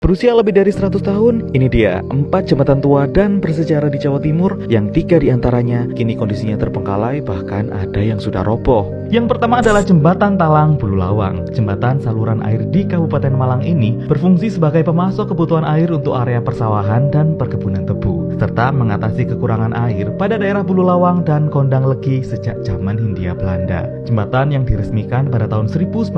berusia lebih dari 100 tahun. Ini dia 4 jembatan tua dan bersejarah di Jawa Timur yang 3 diantaranya kini kondisinya terbengkalai, bahkan ada yang sudah roboh. Yang pertama adalah Jembatan Talang Bululawang. Jembatan saluran air di Kabupaten Malang ini berfungsi sebagai pemasok kebutuhan air untuk area persawahan dan perkebunan tebu, serta mengatasi kekurangan air pada daerah Bululawang dan Kondang Legi sejak zaman Hindia Belanda. Jembatan yang diresmikan pada tahun 1904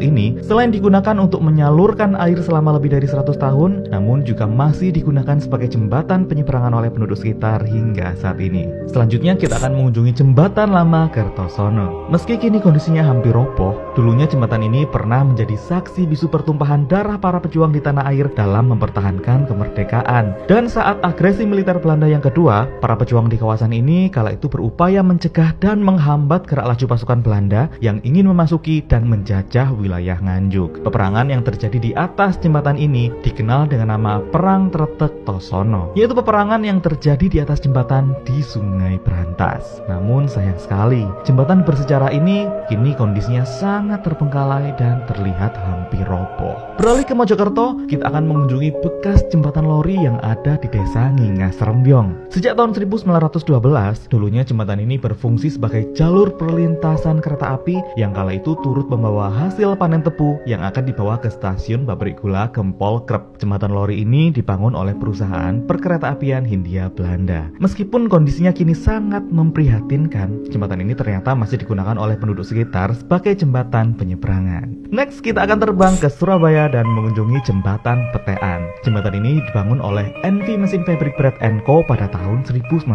ini selain digunakan untuk menyalurkan air selama lebih dari 100 tahun, namun juga masih digunakan sebagai jembatan penyeberangan oleh penduduk sekitar hingga saat ini. Selanjutnya kita akan mengunjungi Jembatan Lama Kertosono. Meski kini kondisinya hampir roboh, dulunya jembatan ini pernah menjadi saksi bisu pertumpahan darah para pejuang di tanah air dalam mempertahankan kemerdekaan. Dan saat agresi militer Belanda yang kedua, para pejuang di kawasan ini kala itu berupaya mencegah dan menghambat gerak laju pasukan Belanda yang ingin memasuki dan menjajah wilayah Nganjuk. Peperangan yang terjadi di atas jembatan ini dikenal dengan nama Perang Tretek Tosono, yaitu peperangan yang terjadi di atas jembatan di Sungai Brantas. Namun sayang sekali, jembatan bersejarah ini kini kondisinya sangat terbengkalai dan terlihat hampir roboh. Beralih ke Mojokerto, kita akan mengunjungi bekas jembatan lori yang ada di desa Ngingas Rembyong. Sejak tahun 1912, dulunya jembatan ini berfungsi sebagai jalur perlintasan kereta api yang kala itu turut membawa hasil panen tebu yang akan dibawa ke stasiun pabrik gula Gempol Krep. Jembatan lori ini dibangun oleh perusahaan perkeretaapian Hindia Belanda. Meskipun kondisinya kini sangat memprihatinkan, jembatan ini ternyata masih digunakan oleh penduduk sekitar sebagai jembatan penyeberangan. Next, kita akan terbang ke Surabaya dan mengunjungi Jembatan Petean. Jembatan ini dibangun oleh NV Mesin Fabric Bread Co pada tahun 1900,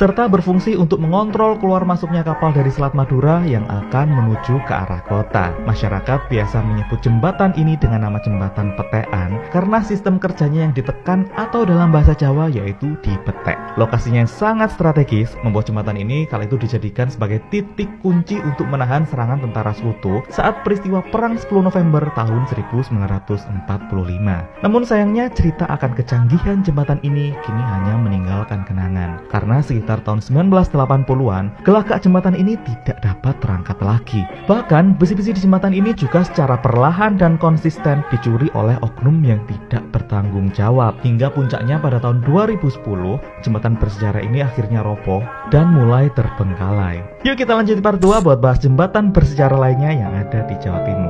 serta berfungsi untuk mengontrol keluar masuknya kapal dari Selat Madura yang akan menuju ke arah kota. Masyarakat biasa menyebut jembatan ini dengan nama Jembatan Petean karena sistem kerjanya yang ditekan atau dalam bahasa Jawa yaitu dipetek. Lokasinya yang sangat strategis membuat jembatan ini kala itu dijadikan sebagai titik kunci untuk menahan serangan tentara Sekutu saat peristiwa Perang 10 November tahun 1945. Namun sayangnya cerita akan kecanggihan jembatan ini kini hanya meninggalkan kenangan, karena sekitar tahun 1980-an gelagak jembatan ini tidak dapat terangkat lagi. Bahkan besi-besi di jembatan ini juga secara perlahan dan konsisten dicuri oleh oknum yang tidak bertanggung jawab, hingga puncaknya pada tahun 2010 jembatan bersejarah ini akhirnya roboh dan mulai terbengkalai. Yuk kita lanjut di part 2 buat bahas jembatan bersejarah lainnya yang ada di Jawa Timur.